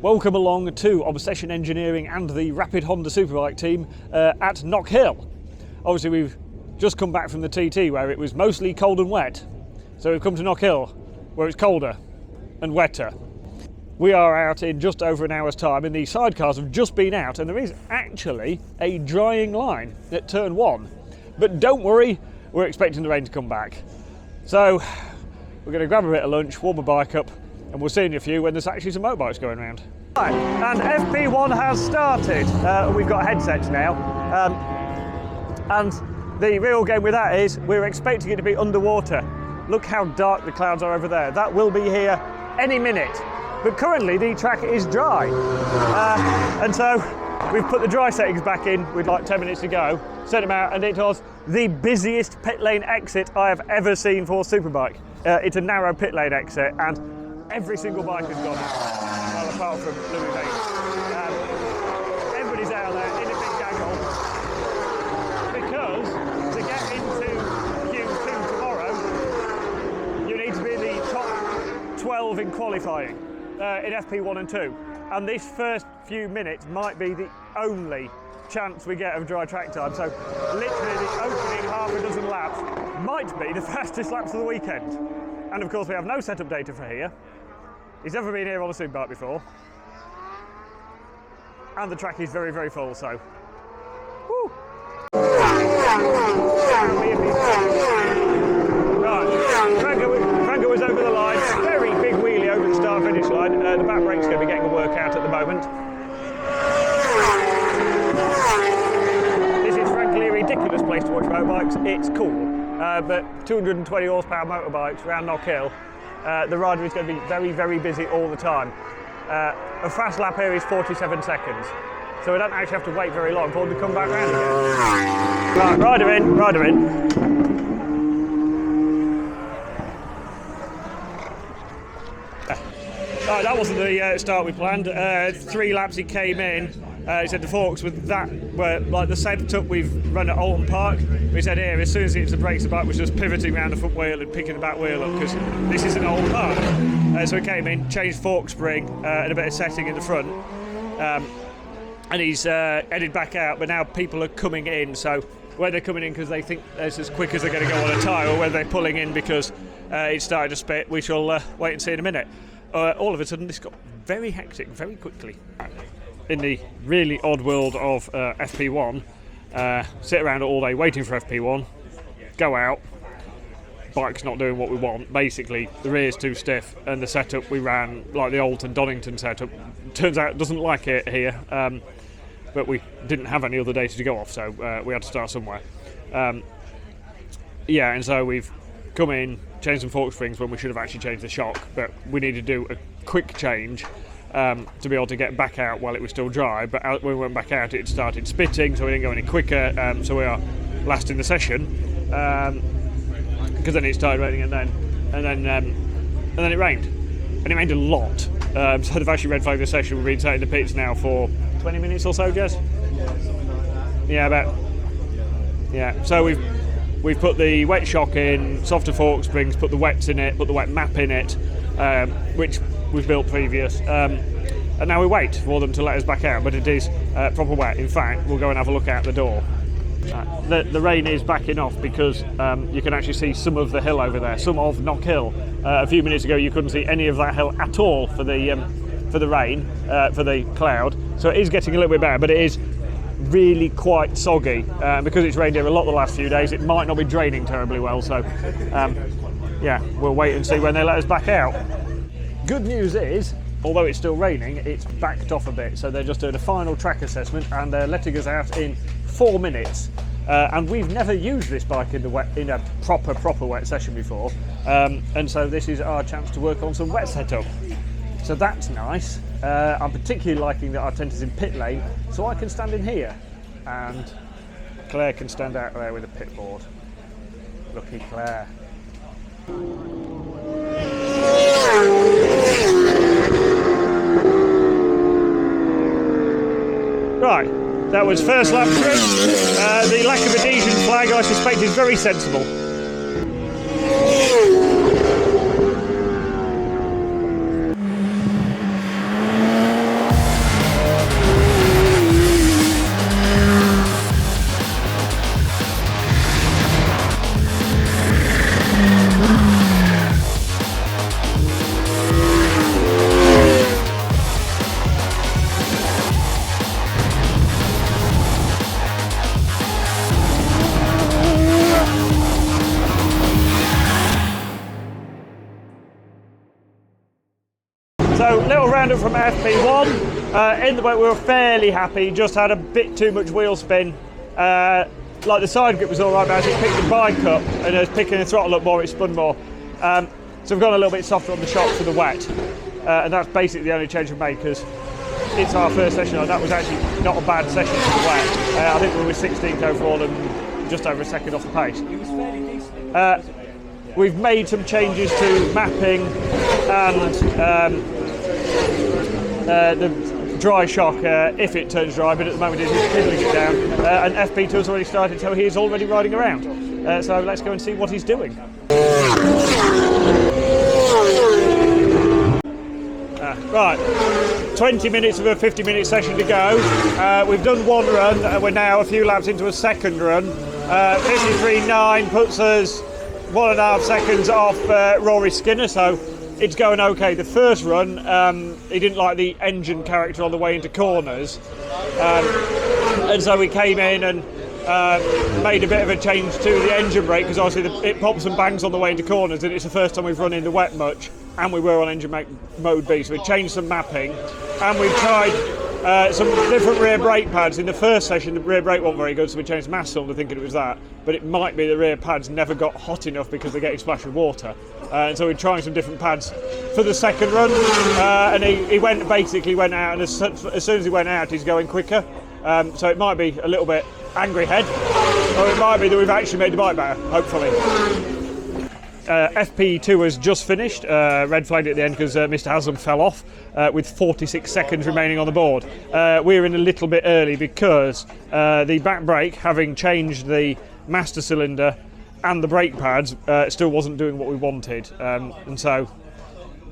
Welcome along to Obsession Engineering and the Rapid Honda Superbike team at Knockhill. Obviously we've just come back from the TT where it was mostly cold and wet. So we've come to Knockhill where it's colder and wetter. We are out in just over an hour's time and the sidecars have just been out and there is actually a drying line at turn 1. But don't worry, we're expecting the rain to come back. So we're going to grab a bit of lunch, warm the bike up, and we'll see in a few when there's actually some motorbikes going around. Right, and FP1 has started. We've got headsets now. And the real game with that is we're expecting it to be underwater. Look how dark the clouds are over there. That will be here any minute. But currently the track is dry. And so we've put the dry settings back in with like 10 minutes to go, set them out, and it was the busiest pit lane exit I have ever seen for Superbike. It's a narrow pit lane exit and every single bike has gone out, well, apart from Louis Vane. Everybody's out there in a big gaggle because to get into Q2 tomorrow, you need to be in the top 12 in qualifying in FP1 and 2. And this first few minutes might be the only chance we get of dry track time. So literally the opening half a dozen laps might be the fastest laps of the weekend. And of course we have no setup data for here. He's never been here on a Superbike before. And the track is very, very full, so. Woo! Right, Franco was over the line. Very big wheelie over the start-finish line. The back brake's going to be getting a workout at the moment. This is frankly a ridiculous place to watch motorbikes. It's cool. But 220 horsepower motorbikes around Knockhill, the rider is going to be very, very busy all the time. A fast lap here is 47 seconds, so we don't actually have to wait very long for them to come back round again. Right, rider in, rider in. Right, that wasn't the start we planned. 3 laps he came in. He said the forks with that were like the setup we've run at Alton Park. We said here, as soon as it hits the brakes, the bike was just pivoting around the front wheel and picking the back wheel up because this isn't Alton Park. So he came in, changed fork spring and a bit of setting in the front. And he's headed back out, but now people are coming in. So whether they're coming in because they think it's as quick as they're going to go on a tyre, or whether they're pulling in because it started to spit, we shall wait and see in a minute. All of a sudden, this got very hectic very quickly. In the really odd world of FP1, sit around all day waiting for FP1, go out, bike's not doing what we want. Basically, the rear's too stiff, and the setup we ran, like the Alton Donington setup, turns out doesn't like it here. But we didn't have any other data to go off, so we had to start somewhere. Yeah, and so we've come in, changed some fork springs when we should have actually changed the shock, but we needed to do a quick change to be able to get back out while it was still dry. But when we went back out, it started spitting, so we didn't go any quicker. So we are last in the session because then it started raining, and then it rained, and it rained a lot. So they've actually red flagged the session. We've been sat in the pits now for 20 minutes or so, Jez? Yeah, about. Yeah. So we've put the wet shock in, softer fork springs, put the wets in it, put the wet map in it, which was built previous, and now we wait for them to let us back out, but it is proper wet. In fact, we'll go and have a look out the door. The rain is backing off because you can actually see some of the hill over there, some of Knockhill. A few minutes ago you couldn't see any of that hill at all for the rain, for the cloud, so it is getting a little bit better, but it is really quite soggy. Because it's rained here a lot the last few days, it might not be draining terribly well, so yeah, we'll wait and see when they let us back out. Good news is, although it's still raining, it's backed off a bit, so they're just doing a final track assessment and they're letting us out in 4 minutes. And we've never used this bike in a proper wet session before, and so this is our chance to work on some wet setup. So that's nice. I'm particularly liking that our tent is in pit lane, so I can stand in here, and Claire can stand out there with a pit board. Lucky Claire. Right, that was first lap trim. The lack of adhesion flag, I suspect, is very sensible. So little roundup from FP1. In the way we were fairly happy, just had a bit too much wheel spin. Like the side grip was all right, but as it picked the bike up and as picking the throttle up more, it spun more. So we've gone a little bit softer on the shocks for the wet. And that's basically the only change we made, because it's our first session, and that was actually not a bad session for the wet. I think we were 16th overall and just over a second off the pace. It was fairly decent. We've made some changes to mapping and the dry shock if it turns dry, but at the moment it's fiddling it down. And FP2 has already started, so he's already riding around. So let's go and see what he's doing. Right, 20 minutes of a 50-minute session to go. We've done one run, and we're now a few laps into a second run. 53.9 puts us 1.5 seconds off Rory Skinner, so it's going okay. The first run, he didn't like the engine character on the way into corners, and so we came in and made a bit of a change to the engine brake, because obviously it pops and bangs on the way into corners, and it's the first time we've run in the wet much, and we were on engine mode B, so we changed some mapping, and we've tried some different rear brake pads. In the first session the rear brake wasn't very good, so we changed mass cylinder thinking it was that, but it might be the rear pads never got hot enough because they're getting splashed with water, and so we're trying some different pads for the second run, and he went out, and as soon as he went out he's going quicker, so it might be a little bit angry head, or it might be that we've actually made the bike better, hopefully. FP2 has just finished, red flagged at the end because Mr. Haslam fell off with 46 seconds remaining on the board. We're in a little bit early because the back brake, having changed the master cylinder and the brake pads, still wasn't doing what we wanted, and so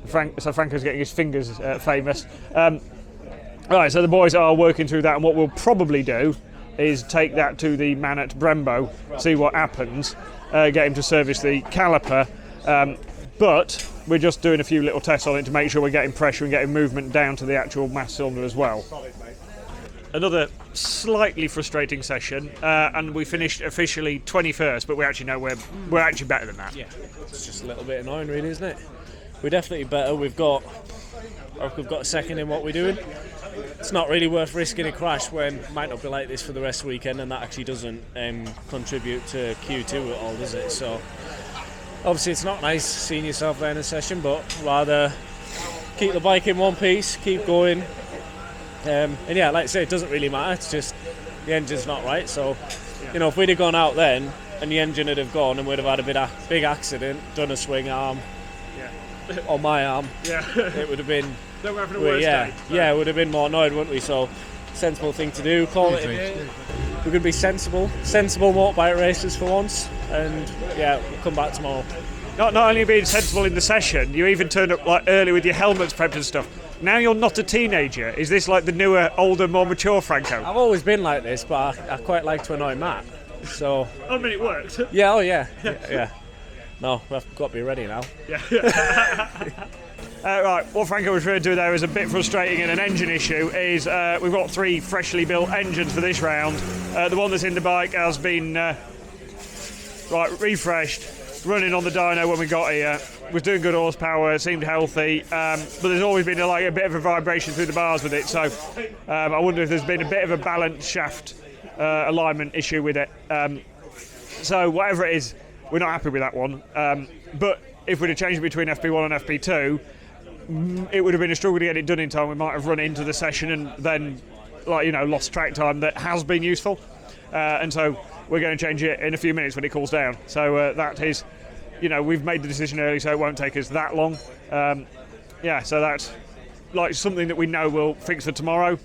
Franco's getting his fingers famous. Right, so the boys are working through that, and what we'll probably do is take that to the man at Brembo, see what happens, get him to service the caliper, but we're just doing a few little tests on it to make sure we're getting pressure and getting movement down to the actual mass cylinder as well. Another slightly frustrating session, and we finished officially 21st, but we actually know we're actually better than that. Yeah, it's just a little bit annoying really, isn't it? We're definitely better. We've got a second in what we're doing. It's not really worth risking a crash when it might not be like this for the rest of the weekend, and that actually doesn't contribute to Q2 at all, does it? So obviously it's not nice seeing yourself there in a session, but rather keep the bike in one piece, keep going, and yeah, like I say, it doesn't really matter, it's just the engine's not right. So you know, if we'd have gone out then and the engine would have gone and we'd have had a big accident, done a swing arm on my arm, it would have been Don't go for the worst day. Yeah, it would have been more annoyed, wouldn't we? So, sensible thing to do. Call it a day. We're going to be sensible motorbike racers for once, and yeah, we'll come back tomorrow. Not only being sensible in the session, you even turned up like early with your helmets prepped and stuff. Now you're not a teenager. Is this like the newer, older, more mature Franco? I've always been like this, but I quite like to annoy Matt. So. I mean, it worked. Yeah. Oh yeah. Yeah. No, we've got to be ready now. Yeah. Right, what Franco was referring to there is a bit frustrating and an engine issue. Is we've got 3 freshly built engines for this round. The one that's in the bike has been refreshed, running on the dyno when we got here. Was doing good horsepower, seemed healthy, but there's always been a bit of a vibration through the bars with it. So I wonder if there's been a bit of a balance shaft alignment issue with it. So whatever it is, we're not happy with that one. But if we'd have changed it between FP1 and FP2, it would have been a struggle to get it done in time. We might have run into the session and then lost track time that has been useful, and so we're going to change it in a few minutes when it cools down. So that is, we've made the decision early, so it won't take us that long. So that's like something that we know we'll fix for tomorrow.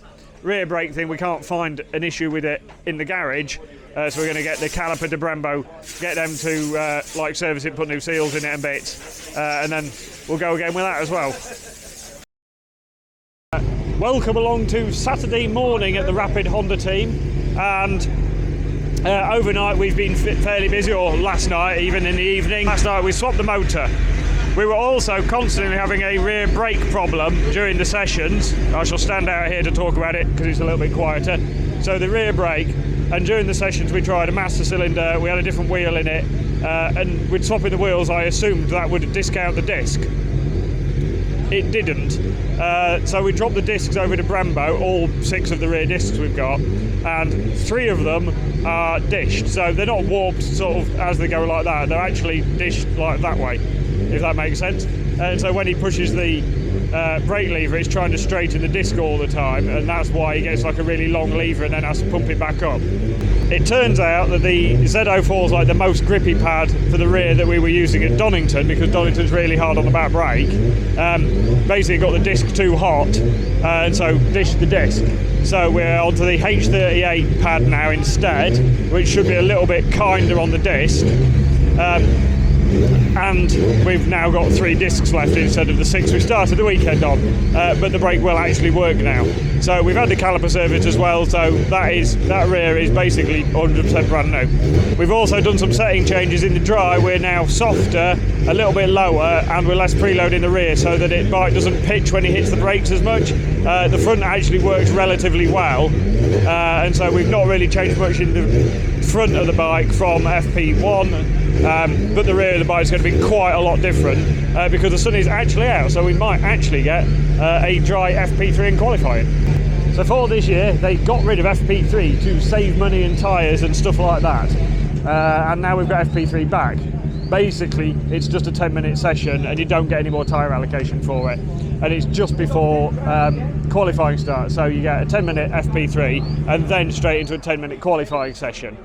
Rear brake thing, we can't find an issue with it in the garage, so we're going to get the caliper to Brembo, get them to service it, put new seals in it and bits, and then we'll go again with that as well. Welcome along to Saturday morning at the Rapid Honda team, and overnight we've been fairly busy, or last night even in the evening. Last night we swapped the motor. We were also constantly having a rear brake problem during the sessions. I shall stand out here to talk about it because it's a little bit quieter. So the rear brake, and during the sessions we tried a master cylinder, we had a different wheel in it, and with swapping the wheels I assumed that would discount the disc. it didn't. So we dropped the discs over to Brembo, all 6 of the rear discs we've got, and 3 of them are dished. So they're not warped sort of as they go like that, they're actually dished like that way, if that makes sense. And so when he pushes the brake lever, it's trying to straighten the disc all the time, and that's why he gets like a really long lever and then has to pump it back up. It turns out that the Z04 is like the most grippy pad for the rear that we were using at Donington, because Donington's really hard on the back brake. Basically got the disc too hot, and so dished the disc. So we're onto the H38 pad now instead, which should be a little bit kinder on the disc. And we've now got 3 discs left instead of the 6 we started the weekend on, but the brake will actually work now. So we've had the caliper service as well, so that rear is basically 100% brand new. We've also done some setting changes in the dry. We're now softer, a little bit lower, and we're less preload in the rear, so that the bike doesn't pitch when it hits the brakes as much. The front actually works relatively well, and so we've not really changed much in the front of the bike from FP1, but the rear of the bike is going to be quite a lot different because the sun is actually out, so we might actually get a dry FP3 in qualifying. So for this year they got rid of FP3 to save money in tyres and stuff like that, and now we've got FP3 back. Basically it's just a 10-minute session and you don't get any more tyre allocation for it, and it's just before qualifying starts, so you get a 10-minute FP3 and then straight into a 10-minute qualifying session.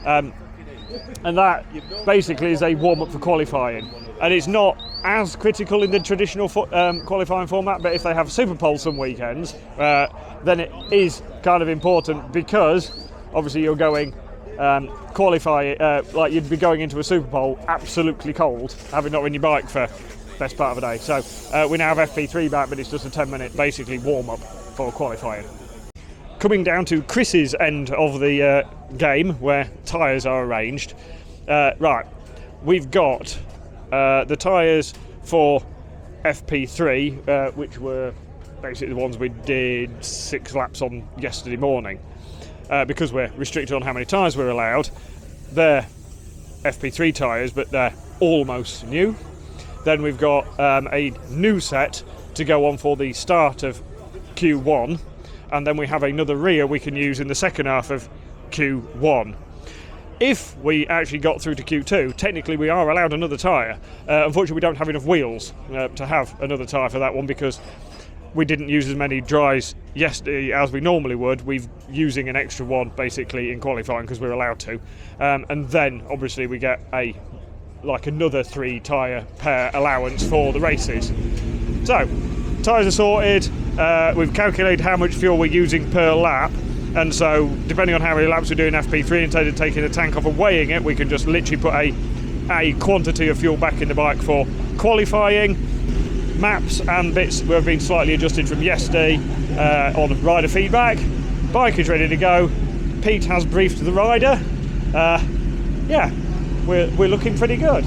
And that basically is a warm-up for qualifying, and it's not as critical in the traditional qualifying format, but if they have Superpole some weekends, then it is kind of important, because obviously you're going like you'd be going into a Superpole absolutely cold, having not ridden your bike for best part of a day. So we now have FP3 back, but it's just a 10-minute basically warm-up for qualifying. Coming down to Chris's end of the game, where tyres are arranged. Right, we've got the tyres for FP3, which were basically the ones we did 6 laps on yesterday morning. Because we're restricted on how many tyres we're allowed, they're FP3 tyres, but they're almost new. Then we've got a new set to go on for the start of Q1, and then we have another rear we can use in the second half of Q1. If we actually got through to Q2, technically we are allowed another tyre. Unfortunately we don't have enough wheels to have another tyre for that one, because we didn't use as many dries yesterday as we normally would. We're using an extra one basically in qualifying because we're allowed to, and then obviously we get another 3 tyre pair allowance for the races. So tyres are sorted. We've calculated how much fuel we're using per lap, and so depending on how many laps we do in FP3, instead of taking the tank off and weighing it, we can just literally put a quantity of fuel back in the bike for qualifying. Maps and bits have been slightly adjusted from yesterday on rider feedback. Bike is ready to go. Pete has briefed the rider. Yeah, we're looking pretty good.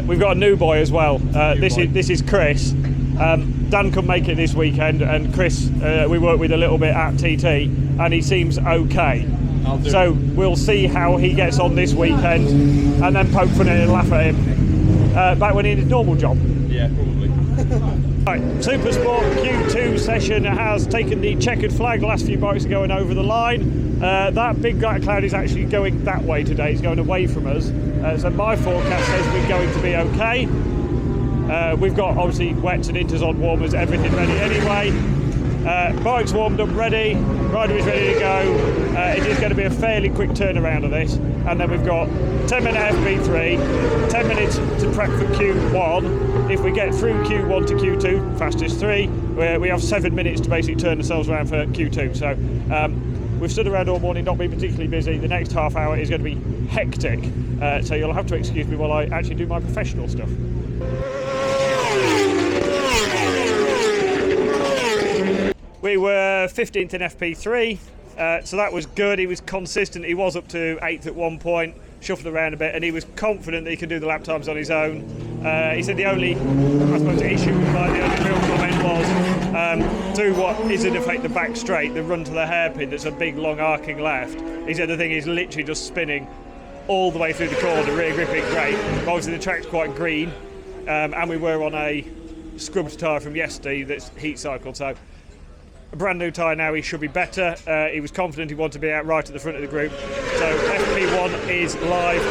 We've got a new boy as well. This is Chris. Dan couldn't make it this weekend, and Chris we worked with a little bit at TT, and he seems okay. So we'll see how he gets on this weekend, and then poke fun at him and laugh at him back when he had his normal job. Yeah, probably. Right, Supersport Q2 session has taken the checkered flag. The last few bikes are going over the line. That big black cloud is actually going that way today. It's going away from us. So my forecast says we're going to be okay. We've got obviously wets and inters on warmers, everything ready anyway. Bike's warmed up, ready. Rider is ready to go. It is going to be a fairly quick turnaround of this. And then we've got 10-minute FP3, 10 minutes to prep for Q1. If we get through Q1 to Q2, fastest 3, we have 7 minutes to basically turn ourselves around for Q2. So we've stood around all morning, not been particularly busy. The next half hour is going to be hectic. So you'll have to excuse me while I actually do my professional stuff. We were 15th in FP3, so that was good. He was consistent. He was up to 8th at one point, shuffled around a bit, and he was confident that he could do the lap times on his own. He said the only, I suppose, issue, like the only real comment was do what is in effect the back straight, the run to the hairpin that's a big long arcing left. He said the thing is literally just spinning all the way through the corner, rear gripping great. Obviously the track's quite green, and we were on a scrubbed tyre from yesterday that's heat cycled. So a brand new tyre now, he should be better. He was confident he wanted to be out right at the front of the group. So FP1 is live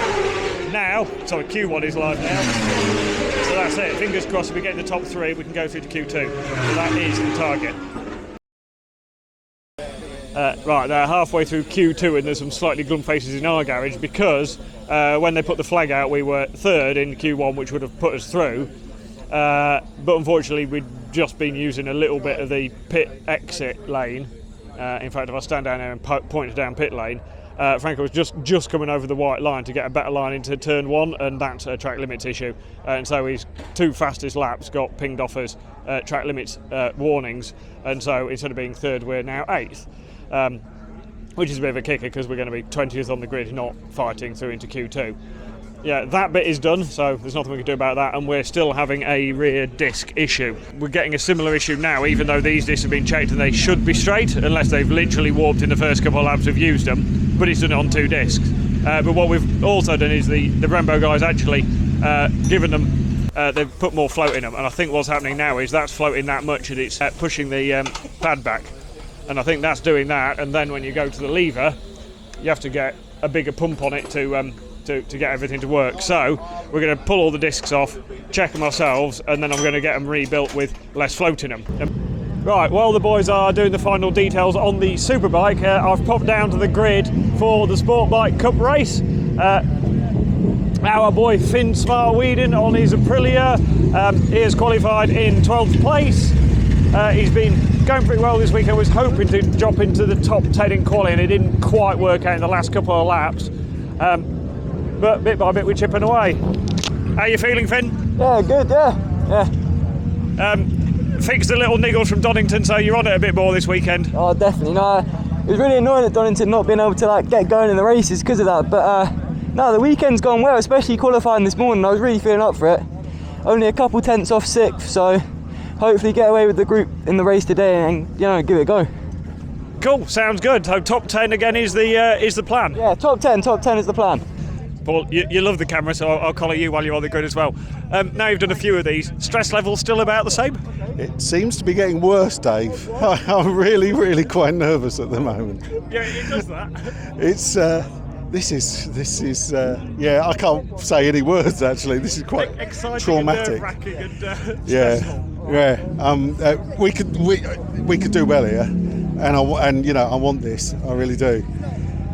now. Sorry, Q1 is live now. So that's it. Fingers crossed if we get in the top 3, we can go through to Q2. So that is the target. Right, they're halfway through Q2 and there's some slightly glum faces in our garage because when they put the flag out we were 3rd in Q1, which would have put us through. But unfortunately we'd just been using a little bit of the pit exit lane. In fact, if I stand down there and point down pit lane, Franco was just coming over the white line to get a better line into turn 1, and that's a track limits issue. And so his 2 fastest laps got pinged off as track limits warnings, and so instead of being 3rd, we're now 8th. Which is a bit of a kicker because we're going to be 20th on the grid, not fighting through into Q2. Yeah, that bit is done, so there's nothing we can do about that, and we're still having a rear disc issue. We're getting a similar issue now, even though these discs have been checked and they should be straight, unless they've literally warped in the first couple of laps we've used them, but it's done it on 2 discs. But what we've also done is the Brembo guys actually given them, they've put more float in them, and I think what's happening now is that's floating that much and it's pushing the pad back. And I think that's doing that, and then when you go to the lever, you have to get a bigger pump on it to get everything to work. So we're going to pull all the discs off, check them ourselves, and then I'm going to get them rebuilt with less float in them. Right, while the boys are doing the final details on the Superbike, I've popped down to the grid for the Sportbike Cup race. Our boy Finn Smart-Weeden on his Aprilia, he has qualified in 12th place. He's been going pretty well this week. I was hoping to drop into the top 10 in quali, and it didn't quite work out in the last couple of laps. But bit by bit we're chipping away. How are you feeling, Finn? Yeah, good, yeah. Fixed a little niggles from Donington, so you're on it a bit more this weekend. Oh, definitely. No, it was really annoying at Donington not being able to get going in the races because of that. But no, the weekend's gone well, especially qualifying this morning. I was really feeling up for it. Only a couple tenths off 6th, so hopefully get away with the group in the race today and give it a go. Cool, sounds good. So top 10 again is the plan. Yeah, top 10 is the plan. Paul, you love the camera, so I'll collar you while you're on the grid as well. Now you've done a few of these. Stress level still about the same? It seems to be getting worse, Dave. I'm really, really quite nervous at the moment. Yeah, it does that. It's this is I can't say any words actually. This is quite exciting, traumatic. And stressful. Yeah. We could do well here, and I want this. I really do.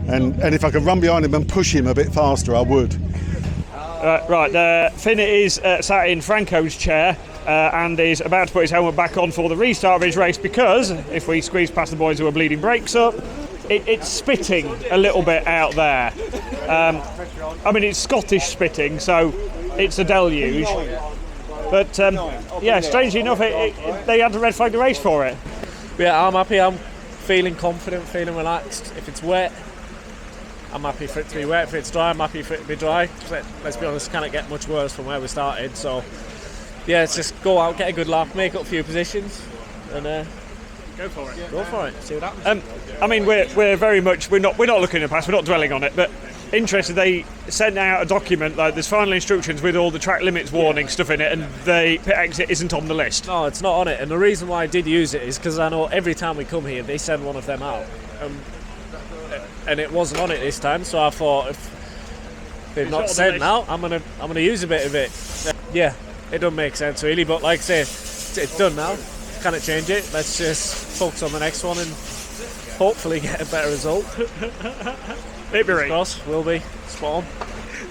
And if I could run behind him and push him a bit faster, I would. Finn is sat in Franco's chair and is about to put his helmet back on for the restart of his race, because if we squeeze past the boys who are bleeding brakes up, it's spitting a little bit out there. It's Scottish spitting, so it's a deluge. But strangely enough, they had to red flag the race for it. Yeah, I'm happy. I'm feeling confident, feeling relaxed. If it's wet, I'm happy for it to be wet. If it's dry, I'm happy for it to be dry. But let's be honest, it can't get much worse from where we started. So, yeah, let's just go out, get a good lap, make up a few positions, and go for it. Go for it. See what happens. We're very much we're not looking in the past. We're not dwelling on it. But interested, they sent out a document there's final instructions with all the track limits warning stuff in it, and the pit exit isn't on the list. No, it's not on it. And the reason why I did use it is because I know every time we come here, they send one of them out. And it wasn't on it this time, so I thought if they've not sent out, I'm gonna use a bit of it. Yeah, it doesn't make sense really, but like I say, it's done now. Can't change it. Let's just focus on the next one and hopefully get a better result. Maybe right. Cross will be spot on.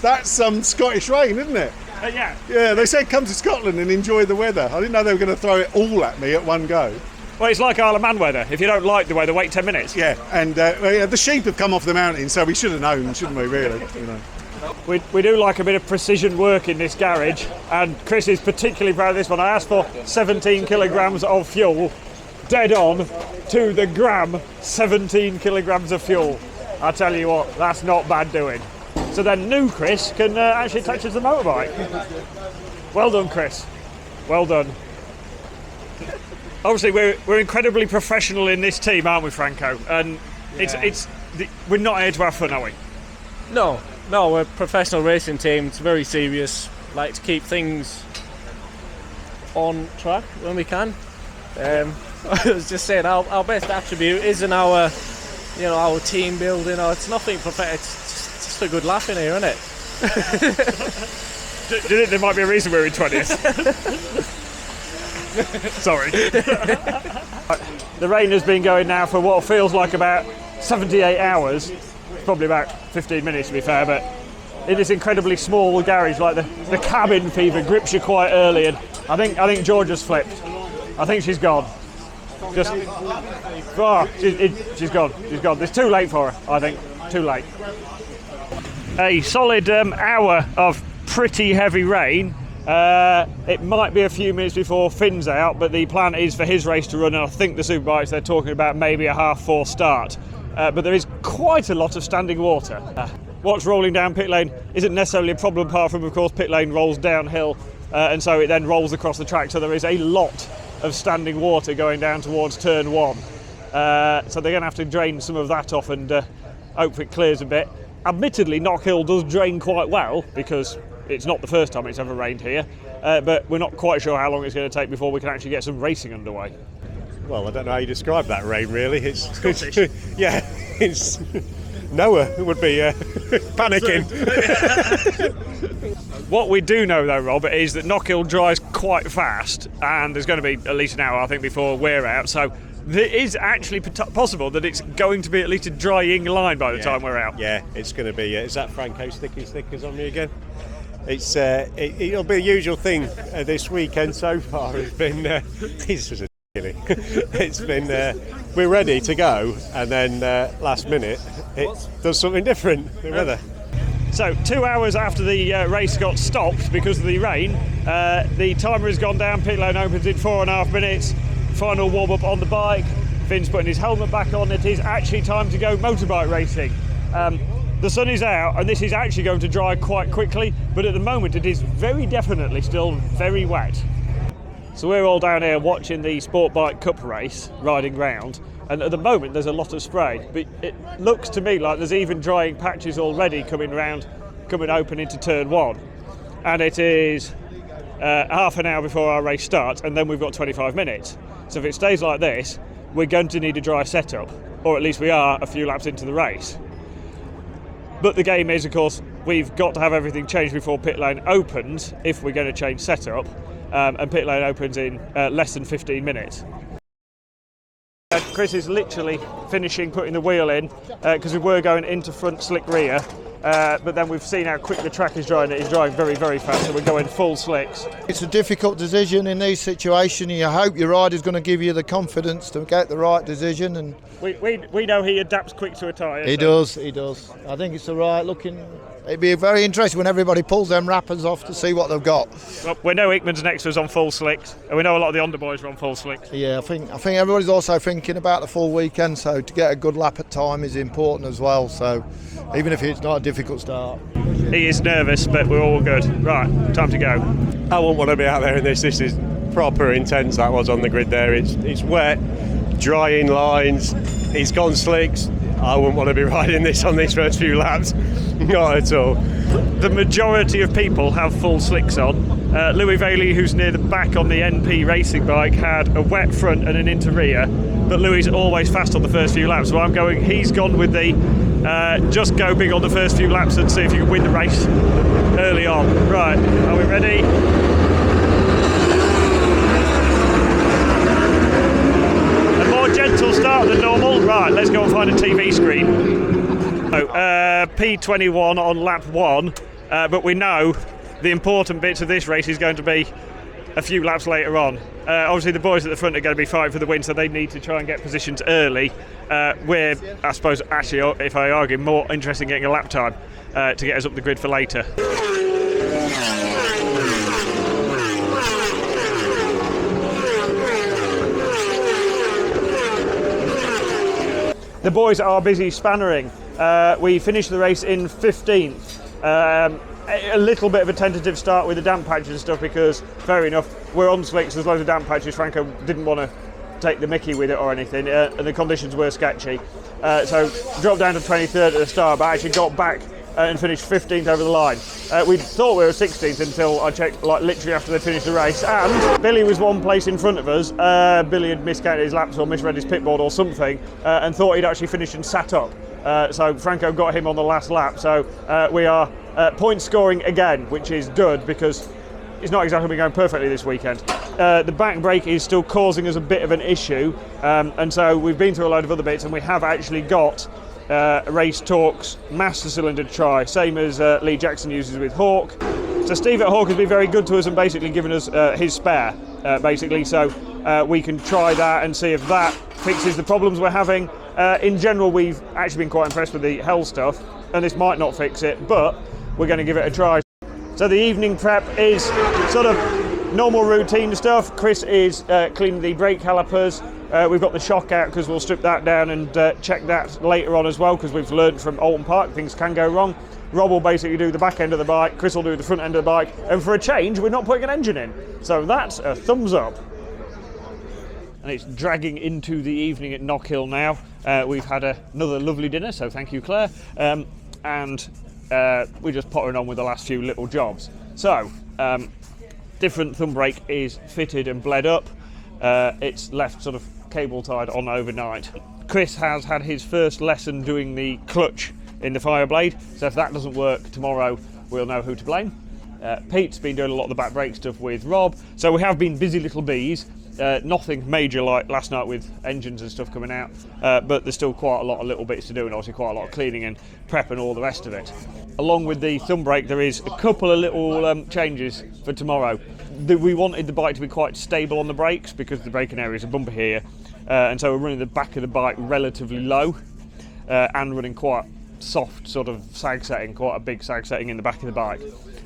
That's Scottish rain, isn't it? Yeah. Yeah, they said come to Scotland and enjoy the weather. I didn't know they were going to throw it all at me at one go. Well, it's like Isle of Man weather. If you don't like the weather, wait 10 minutes. Yeah, and the sheep have come off the mountain, so we should have known, shouldn't we, really? We do like a bit of precision work in this garage, and Chris is particularly proud of this one. I asked for 17 kilograms of fuel, dead on to the gram, 17 kilograms of fuel. I tell you what, that's not bad doing. So then new Chris can actually touch us the motorbike. Well done, Chris. Well done. Obviously, we're incredibly professional in this team, aren't we, Franco? And we're not here to have fun, are we? No, we're a professional racing team. It's very serious. Like to keep things on track when we can. I was just saying our best attribute isn't our team building. Or it's nothing perfect. It's just a good laugh in here, isn't it? Do you think there might be a reason we're in 20th? Sorry. The rain has been going now for what feels like about 78 hours. It's probably about 15 minutes to be fair, but in this incredibly small garage, like the cabin fever grips you quite early, and I think Georgia's flipped. I think she's gone. She's gone. She's gone. It's too late for her, I think. Too late. A solid hour of pretty heavy rain. It might be a few minutes before Finn's out, but the plan is for his race to run, and I think the Superbikes, they're talking about maybe a 4:30 start. But there is quite a lot of standing water. What's rolling down pit lane isn't necessarily a problem, apart from, of course, pit lane rolls downhill, and so it then rolls across the track. So there is a lot of standing water going down towards turn 1. So they're going to have to drain some of that off and hope it clears a bit. Admittedly, Knockhill does drain quite well because it's not the first time it's ever rained here, but we're not quite sure how long it's going to take before we can actually get some racing underway. Well, I don't know how you describe that rain, really. It's yeah, it's Noah would be panicking. What we do know, though, Robert, is that Knockhill dries quite fast, and there's going to be at least an hour, I think, before we're out. So it is actually possible that it's going to be at least a drying line by the time we're out. Yeah, it's going to be. Is that Franco sticking stickers on me again? It's it'll be a usual thing this weekend so far. It's been this was a it's been we're ready to go, and then last minute it does something different. The weather. So 2 hours after the race got stopped because of the rain, the timer has gone down. Pit lane opens in 4.5 minutes. Final warm up on the bike. Finn's putting his helmet back on. It is actually time to go motorbike racing. The sun is out, and this is actually going to dry quite quickly, but at the moment it is very definitely still very wet. So we're all down here watching the Sportbike Cup race, riding round, and at the moment there's a lot of spray, but it looks to me like there's even drying patches already coming open into turn 1, and it is half an hour before our race starts, and then we've got 25 minutes. So if it stays like this, we're going to need a dry setup, or at least we are a few laps into the race. But the game is, of course, we've got to have everything changed before pit lane opens if we're going to change setup, and pit lane opens in less than 15 minutes. Chris is literally finishing putting the wheel in because we were going into front slick rear, but then we've seen how quick the track is drying. It is drying very, very fast, so we're going full slicks. It's a difficult decision in these situations. You hope your rider's going to give you the confidence to get the right decision, and we know he adapts quick to a tyre. He does. I think it's the right looking. It'd be very interesting when everybody pulls them wrappers off to see what they've got. Well, we know Hickman's next was on full slicks, and we know a lot of the underboys are on full slicks. Yeah, I think everybody's also thinking about the full weekend, so to get a good lap at time is important as well. So even if it's not a difficult start. He is nervous, but we're all good. Right, time to go. I wouldn't want to be out there in this. This is proper intense. That was on the grid there. It's wet, drying lines. He's gone slicks. I wouldn't want to be riding this on these first few laps. Not at all. The majority of people have full slicks on. Louis Bailey, who's near the back on the NP racing bike, had a wet front and an inter-rear, but Louis is always fast on the first few laps, so he's gone with the just go big on the first few laps and see if you can win the race early on. Right, are we ready? A more gentle start than normal. Right, let's go and find a TV screen. P21 on lap 1, but we know the important bits of this race is going to be a few laps later on. Obviously the boys at the front are going to be fighting for the win, so they need to try and get positions early. We're, I suppose, actually, if I argue, more interested in getting a lap time to get us up the grid for later. The boys are busy spannering. We finished the race in 15th. A little bit of a tentative start with the damp patches and stuff because, fair enough, we're on slicks, there's loads of damp patches. Franco didn't want to take the mickey with it or anything, and the conditions were sketchy. So dropped down to 23rd at the start, but actually got back and finished 15th over the line. We thought we were 16th until I checked like literally after they finished the race, and Billy was one place in front of us. Billy had miscounted his laps or misread his pit board or something, and thought he'd actually finished and sat up. So Franco got him on the last lap, so we are point scoring again, which is good because it's not exactly been going perfectly this weekend. The back brake is still causing us a bit of an issue, and so we've been through a load of other bits, and we have actually got Race Talk's master cylinder to try, same as Lee Jackson uses with Hawk. So Steve at Hawk has been very good to us and basically given us his spare, basically, so we can try that and see if that fixes the problems we're having. In general, we've actually been quite impressed with the Hell stuff, and this might not fix it, but we're going to give it a try. So the evening prep is sort of normal routine stuff. Chris is cleaning the brake calipers. We've got the shock out because we'll strip that down and check that later on as well, because we've learned from Alton Park things can go wrong. Rob will basically do the back end of the bike, Chris will do the front end of the bike, and for a change we're not putting an engine in. So that's a thumbs up. And it's dragging into the evening at Knockhill now. We've had another lovely dinner, so thank you, Claire. And we're just pottering on with the last few little jobs. So, different thumb brake is fitted and bled up. It's left sort of cable tied on overnight. Chris has had his first lesson doing the clutch in the Fireblade, so if that doesn't work tomorrow, we'll know who to blame. Pete's been doing a lot of the back brake stuff with Rob, so we have been busy little bees. Nothing major like last night with engines and stuff coming out, but there's still quite a lot of little bits to do, and obviously quite a lot of cleaning and prep and all the rest of it. Along with the thumb brake, there is a couple of little changes for tomorrow. We wanted the bike to be quite stable on the brakes because the braking area is a bumper here, and so we're running the back of the bike relatively low and running quite soft sort of sag setting, quite a big sag setting in the back of the bike,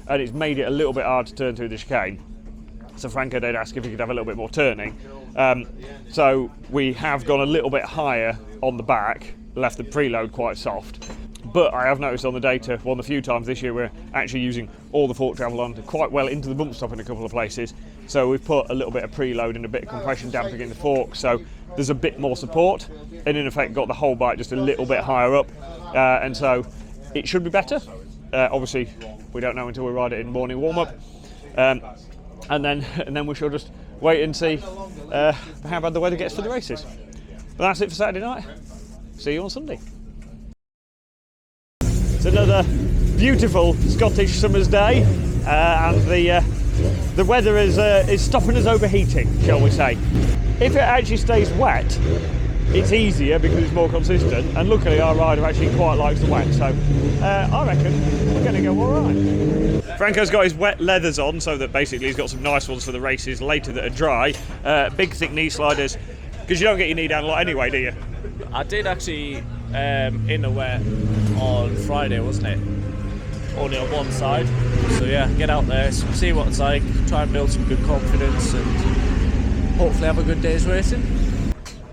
and it's made it a little bit hard to turn through the chicane. So Franco did ask if he could have a little bit more turning. So we have gone a little bit higher on the back, left the preload quite soft. But I have noticed on the data, one of the few times this year, we're actually using all the fork travel on quite well into the bump stop in a couple of places. So we've put a little bit of preload and a bit of compression damping in the fork, so there's a bit more support, and in effect got the whole bike just a little bit higher up. And so it should be better. Obviously, we don't know until we ride it in morning warm-up. And then we shall just wait and see how bad the weather gets for the races. But that's it for Saturday night. See you on Sunday. It's another beautiful Scottish summer's day, and the weather is stopping us overheating, shall we say. If it actually stays wet, it's easier because it's more consistent, and luckily our rider actually quite likes the wet, so I reckon we're going to go all right. Franco's got his wet leathers on, so that basically he's got some nice ones for the races later that are dry. Big thick knee sliders, because you don't get your knee down a lot anyway, do you? I did actually in the wet on Friday, wasn't it? Only on one side. So yeah, get out there, see what it's like, try and build some good confidence, and hopefully have a good day's racing.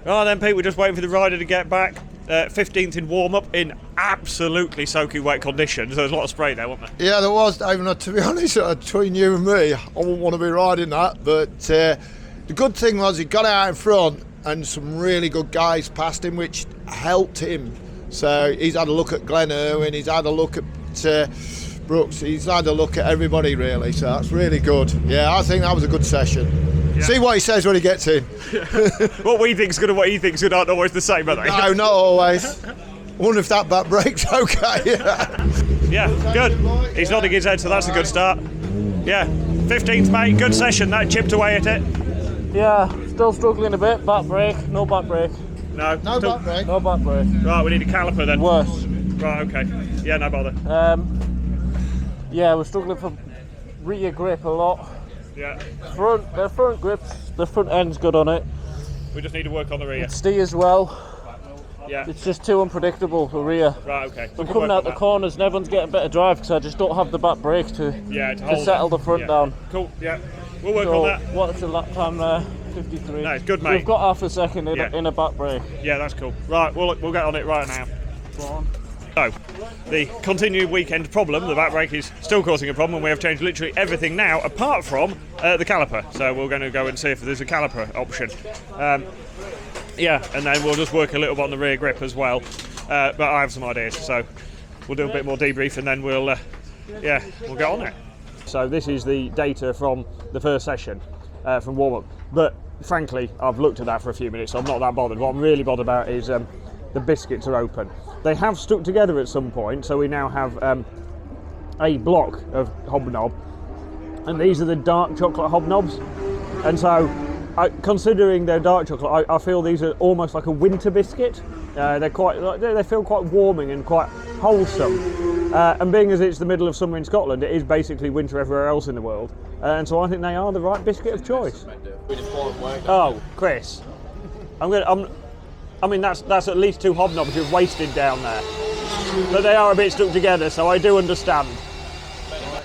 Right then, Pete, we're just waiting for the rider to get back. 15th in warm-up in absolutely soaking wet conditions. There was a lot of spray there, wasn't there? Yeah, there was, David. To be honest, between you and me, I wouldn't want to be riding that. But the good thing was he got out in front and some really good guys passed him, which helped him. So he's had a look at Glenn Irwin, he's had a look at Brooks, he's had a look at everybody really. So that's really good. Yeah, I think that was a good session. Yeah. See what he says when he gets in. What we think's good and what he thinks good aren't always the same, are they? No, not always. I wonder if that back brake's okay. Yeah, good. He's nodding his head, so that's a good start. Yeah, 15th, mate. Good session. That chipped away at it. Yeah, still struggling a bit. Back brake, no back brake. No back brake. No back brake. Right, we need a caliper then. Worse. Right, okay. Yeah, no bother. Yeah, we're struggling for rear grip a lot. Yeah. The front grips, the front end's good on it. We just need to work on the rear. It steers well. Yeah. It's just too unpredictable for rear. Right, okay. I'm coming out the corners and everyone's getting better drive because I just don't have the back brake to settle the front down. Cool, yeah. We'll work on that. What's the lap time there? 53. No, it's good, mate. We've got half a second in a back brake. Yeah, that's cool. Right, we'll get on it right now. Go on. So, the continued weekend problem, the back brake is still causing a problem, and we have changed literally everything now apart from the caliper. So we're going to go and see if there's a caliper option. Yeah, and then we'll just work a little bit on the rear grip as well. But I have some ideas, so we'll do a bit more debrief, and then we'll get on it. So this is the data from the first session from warm-up, but frankly I've looked at that for a few minutes, so I'm not that bothered. What I'm really bothered about is the biscuits are open. They have stuck together at some point, so we now have a block of hobnob, and these are the dark chocolate hobnobs, and so considering they're dark chocolate, I feel these are almost like a winter biscuit. They feel quite warming and quite wholesome, and being as it's the middle of summer in Scotland, it is basically winter everywhere else in the world, and so I think they are the right biscuit of choice. Oh, Chris, that's at least 2 hobnobs you've wasted down there, but they are a bit stuck together, so I do understand.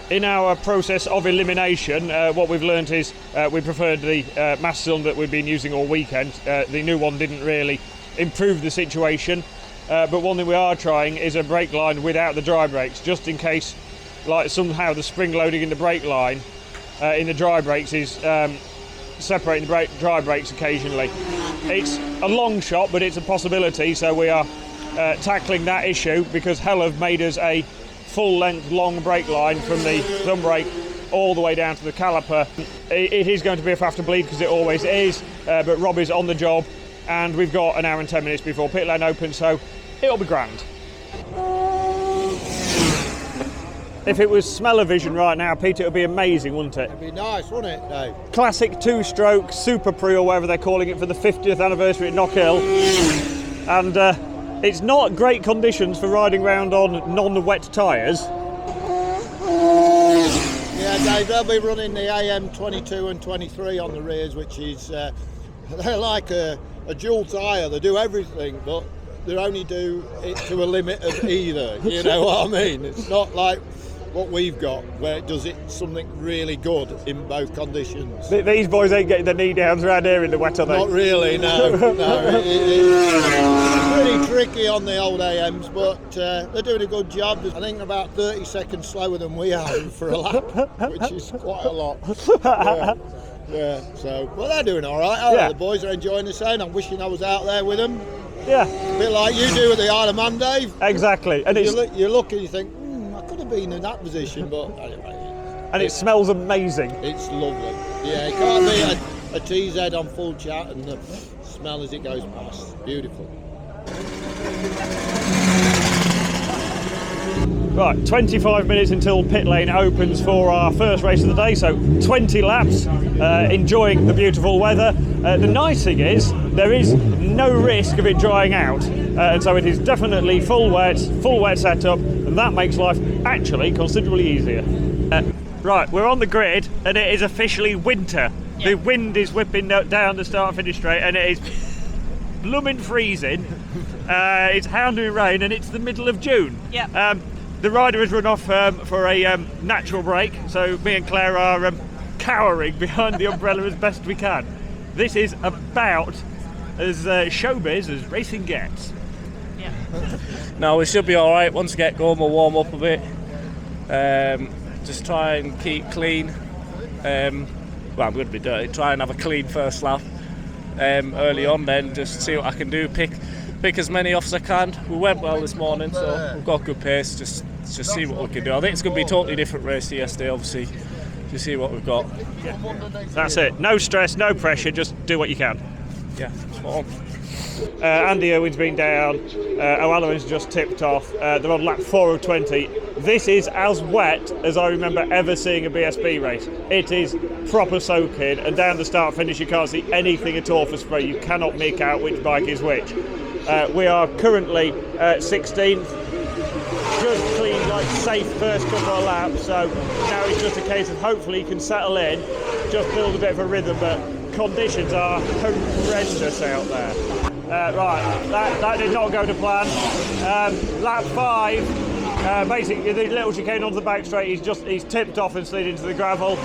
In our process of elimination, what we've learned is we preferred the mass cylinder that we've been using all weekend. The new one didn't really improve the situation, but one thing we are trying is a brake line without the dry brakes, just in case like somehow the spring loading in the brake line in the dry brakes is separating the dry brakes occasionally. It's a long shot, but it's a possibility, so we are tackling that issue, because Hell have made us a full-length long brake line from the thumb brake all the way down to the caliper. It is going to be a faff to bleed, because it always is, but Rob is on the job, and we've got an hour and 10 minutes before pit lane opens, so it'll be grand. If it was smell-o-vision right now, Pete, it would be amazing, wouldn't it? It'd be nice, wouldn't it, Dave? Classic 2-stroke Super Pre, or whatever they're calling it, for the 50th anniversary at Knockhill, and it's not great conditions for riding around on non-wet tyres. Yeah, Dave, they'll be running the AM 22 and 23 on the rears, which is, they're like a dual tyre. They do everything, but they only do it to a limit of either, you know what I mean? It's not like what we've got, where it does it something really good in both conditions. These boys ain't getting the knee downs around here in the wet, are they? Not really, no. It's pretty tricky on the old AMs, but they're doing a good job. I think about 30 seconds slower than we are for a lap, which is quite a lot. Yeah, so, well, they're doing all right. The boys are enjoying the same. I'm wishing I was out there with them. Yeah. A bit like you do at the Isle of Man, Dave. Exactly. And you look and you think, I could have been in that position, but anyway. And it smells amazing. It's lovely. Yeah, it can't be a TZ on full chat and the smell as it goes past. Beautiful. Right, 25 minutes until pit lane opens for our first race of the day, so 20 laps, enjoying the beautiful weather. The nice thing is, there is no risk of it drying out, and so it is definitely full wet setup, and that makes life actually considerably easier. Right, we're on the grid, and it is officially winter. Yep. The wind is whipping down the start-finish straight, and it is blooming freezing. It's hounding rain, and it's the middle of June. Yeah. The rider has run off for a natural break, so me and Claire are cowering behind the umbrella as best we can. This is about as showbiz as racing gets. Yeah. No, we should be all right. Once we get going, we'll warm up a bit. Just try and keep clean. Well, I'm going to be dirty. Try and have a clean first lap early on, then just see what I can do. Pick as many off as I can. We went well this morning, so we've got a good pace. Just see what we can do. I think it's going to be a totally different race to yesterday, obviously. Just see what we've got. Yeah. That's it. No stress, no pressure. Just do what you can. Yeah, spot on. Andy Irwin's been down. O'Halloran's just tipped off. They're on lap 4 of 20. This is as wet as I remember ever seeing a BSB race. It is proper soaking, and down the start finish you can't see anything at all for spray. You cannot make out which bike is which. We are currently 16th. Just clean, like safe first couple of laps. So now it's just a case of hopefully you can settle in, just build a bit of a rhythm. But conditions are horrendous out there. Right, that did not go to plan. Lap 5, basically the little chicane onto the back straight, he's tipped off and slid into the gravel.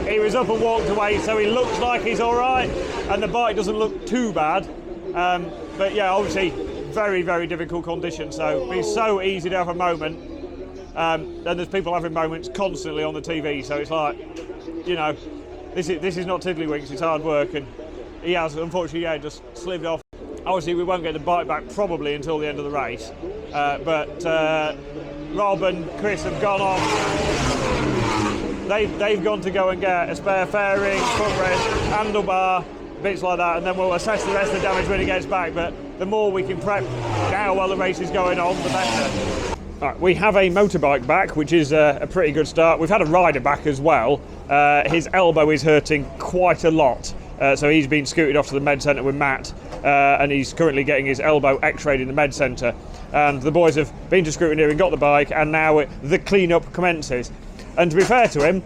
He was up and walked away, so he looks like he's all right, and the bike doesn't look too bad. But yeah, obviously very, very difficult conditions, so it's so easy to have a moment. And there's people having moments constantly on the TV, so it's like, you know, this is not tiddlywinks, it's hard work, and he has, unfortunately, just slipped off. Obviously, we won't get the bike back probably until the end of the race, but Rob and Chris have gone off. They've gone to go and get a spare fairing, footrest, handlebar, bits like that, and then we'll assess the rest of the damage when it gets back. But the more we can prep now while the race is going on, the better. Right, we have a motorbike back, which is a pretty good start. We've had a rider back as well. His elbow is hurting quite a lot, so he's been scooted off to the med centre with Matt, and he's currently getting his elbow x-rayed in the med centre. And the boys have been to scrutineer and got the bike, and now the clean-up commences. And to be fair to him,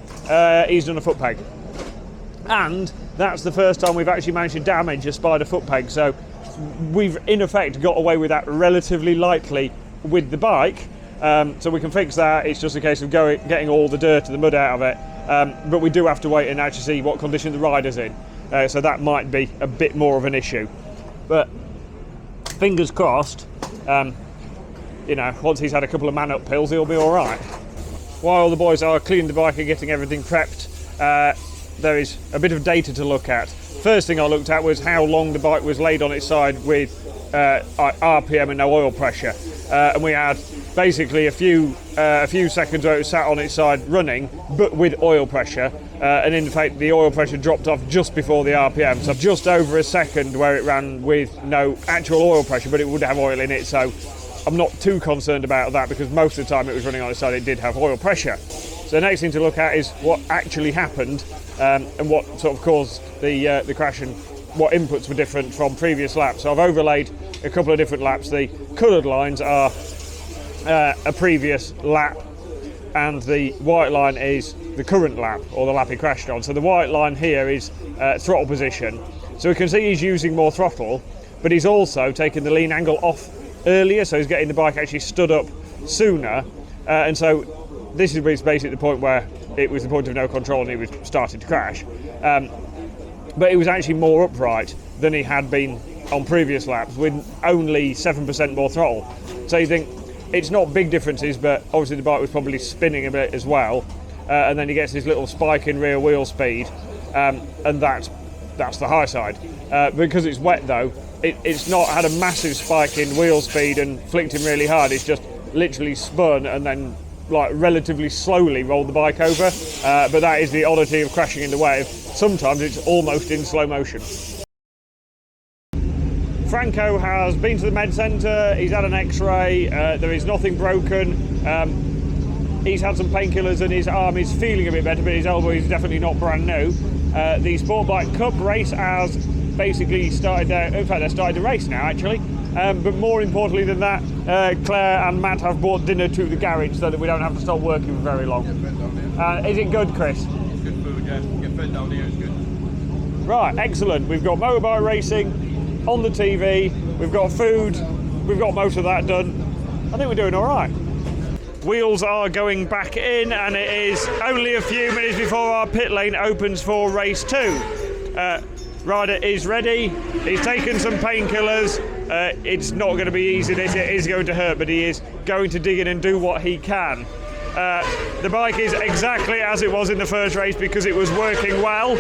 he's done a foot peg. And that's the first time we've actually managed to damage a spider foot peg, so we've in effect got away with that relatively lightly with the bike. So we can fix that. It's just a case of getting all the dirt and the mud out of it. But we do have to wait and actually see what condition the rider's in. So that might be a bit more of an issue. But fingers crossed, once he's had a couple of man-up pills, he'll be all right. While the boys are cleaning the bike and getting everything prepped, there is a bit of data to look at. First thing I looked at was how long the bike was laid on its side with RPM and no oil pressure. And we had basically a few seconds where it was sat on its side running, but with oil pressure. And in fact, the oil pressure dropped off just before the RPM. So just over a second where it ran with no actual oil pressure, but it would have oil in it. So I'm not too concerned about that, because most of the time it was running on its side, it did have oil pressure. So the next thing to look at is what actually happened, and what sort of caused the crash, and what inputs were different from previous laps. So I've overlaid a couple of different laps. The coloured lines are a previous lap, and the white line is the current lap, or the lap he crashed on. So the white line here is throttle position. So we can see he's using more throttle, but he's also taken the lean angle off earlier, so he's getting the bike actually stood up sooner. And so this is basically the point where it was the point of no control and he was starting to crash. But it was actually more upright than he had been on previous laps, with only 7% more throttle. So you think it's not big differences, but obviously the bike was probably spinning a bit as well. And then he gets this little spike in rear wheel speed, and that's the high side. Because it's wet though, it's not had a massive spike in wheel speed and flicked him really hard. It's just literally spun and then relatively slowly rolled the bike over. But that is the oddity of crashing in the wave. Sometimes it's almost in slow motion. Franco has been to the med centre, he's had an x-ray, there is nothing broken. He's had some painkillers and his arm is feeling a bit better, but his elbow is definitely not brand new. The Sportbike Cup race has basically started, in fact they're starting to race now actually. But more importantly than that, Claire and Matt have brought dinner to the garage so that we don't have to stop working for very long. Is it good, Chris? It's good food, yeah. Get fed down here, it's good. Right, excellent. We've got motorbike racing on the TV, we've got food, we've got most of that done. I think we're doing all right. Wheels are going back in, and it is only a few minutes before our pit lane opens for race 2. Ryder is ready, he's taken some painkillers. It's not going to be easy, it is going to hurt, but he is going to dig in and do what he can. The bike is exactly as it was in the first race because it was working well.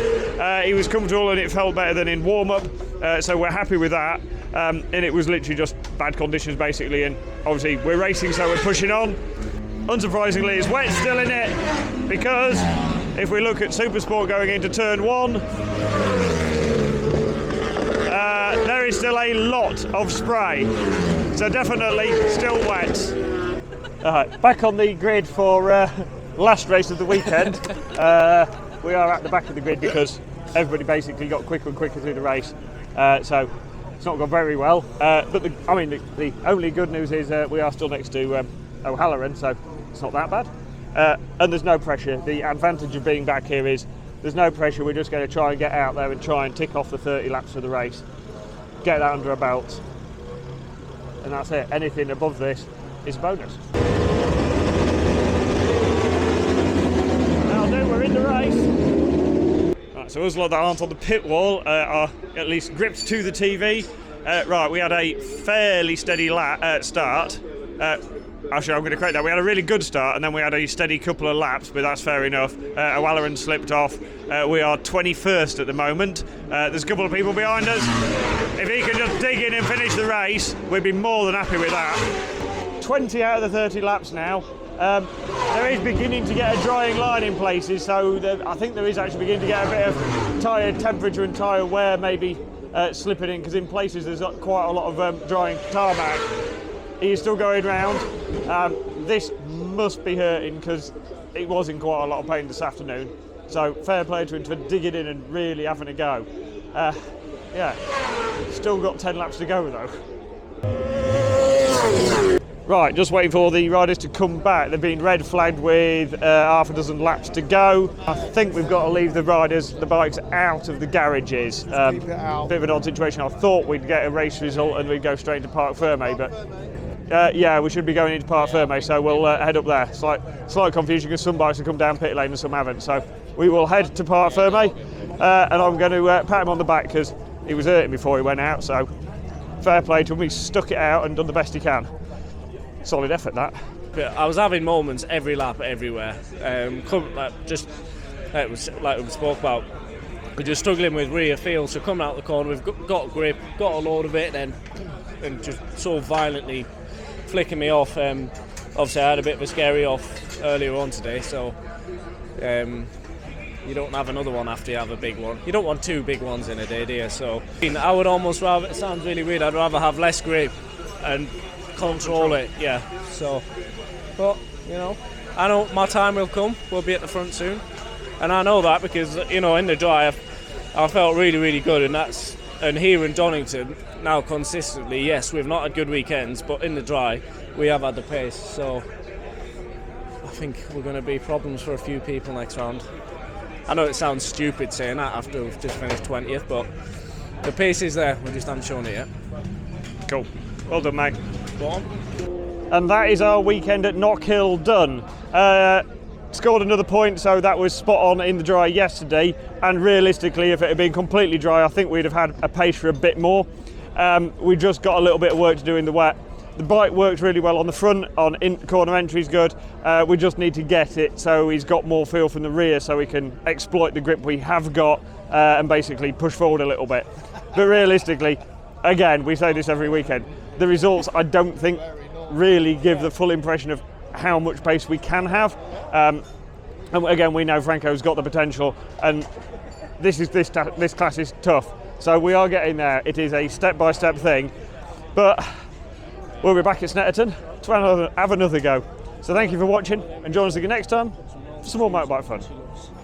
He was comfortable and it felt better than in warm-up, so we're happy with that. And it was literally just bad conditions basically, and obviously we're racing, so we're pushing on. Unsurprisingly, it's wet still in it, because if we look at Supersport going into turn 1, there is still a lot of spray, so definitely still wet. Back on the grid for last race of the weekend. We are at the back of the grid because everybody basically got quicker and quicker through the race, so it's not gone very well. But the only good news is we are still next to O'Halloran, so it's not that bad. And there's no pressure. The advantage of being back here is there's no pressure. We're just going to try and get out there and try and tick off the 30 laps of the race, get that under our belt, and that's it. Anything above this is a bonus. Now we're in the race. Right, so us lot that aren't on the pit wall are at least gripped to the TV. Right, we had a fairly steady start. Actually, I'm going to correct that. We had a really good start, and then we had a steady couple of laps, but that's fair enough. O'Halloran slipped off. We are 21st at the moment. There's a couple of people behind us. If he can just dig in and finish the race, we'd be more than happy with that. 20 out of the 30 laps now. There is beginning to get a drying line in places, so I think there is actually beginning to get a bit of tyre temperature and tyre wear maybe slipping in, because in places there's got quite a lot of drying tarmac. He is still going round. This must be hurting because it was in quite a lot of pain this afternoon. So fair play to him for digging in and really having a go. Yeah, still got 10 laps to go though. Right, just waiting for the riders to come back. They've been red flagged with half a dozen laps to go. I think we've got to leave the bikes out of the garages. Bit of an odd situation. I thought we'd get a race result and we'd go straight into Parc Fermé, but yeah, we should be going into Parc Fermé, so we'll head up there. Slight confusion because some bikes have come down pit lane and some haven't. So we will head to Parc Fermé, and I'm going to pat him on the back because he was hurting before he went out. So fair play to him. He stuck it out and done the best he can. Solid effort, that. I was having moments every lap, everywhere. Just like we spoke about, we're just struggling with rear feel. So coming out the corner, we've got grip, got a load of it, and just so violently flicking me off. Obviously, I had a bit of a scary off earlier on today, so you don't have another one after you have a big one. You don't want two big ones in a day, do you? So I would almost rather, it sounds really weird, I'd rather have less grip and control it, yeah. So, but you know, I know my time will come. We'll be at the front soon, and I know that because in the dry, I felt really, really good, and here in Donington now consistently. Yes, we've not had good weekends, but in the dry, we have had the pace. So, I think we're going to be problems for a few people next round. I know it sounds stupid saying that after we've just finished 20th, but the pace is there. We just haven't shown it yet. Cool. Well done, mate. Go on. And that is our weekend at Knockhill done. Scored another point, so that was spot on in the dry yesterday. And realistically, if it had been completely dry, I think we'd have had a pace for a bit more. We just got a little bit of work to do in the wet. The bike works really well on the front, on corner entry's good. We just need to get it so he's got more feel from the rear so we can exploit the grip we have got and basically push forward a little bit. But realistically, again, we say this every weekend, the results I don't think really give the full impression of how much pace we can have. And again, we know Franco's got the potential, and this class is tough. So we are getting there. It is a step-by-step thing, but we'll be back at Snetterton to have another go. So thank you for watching, and join us again next time for some more motorbike fun.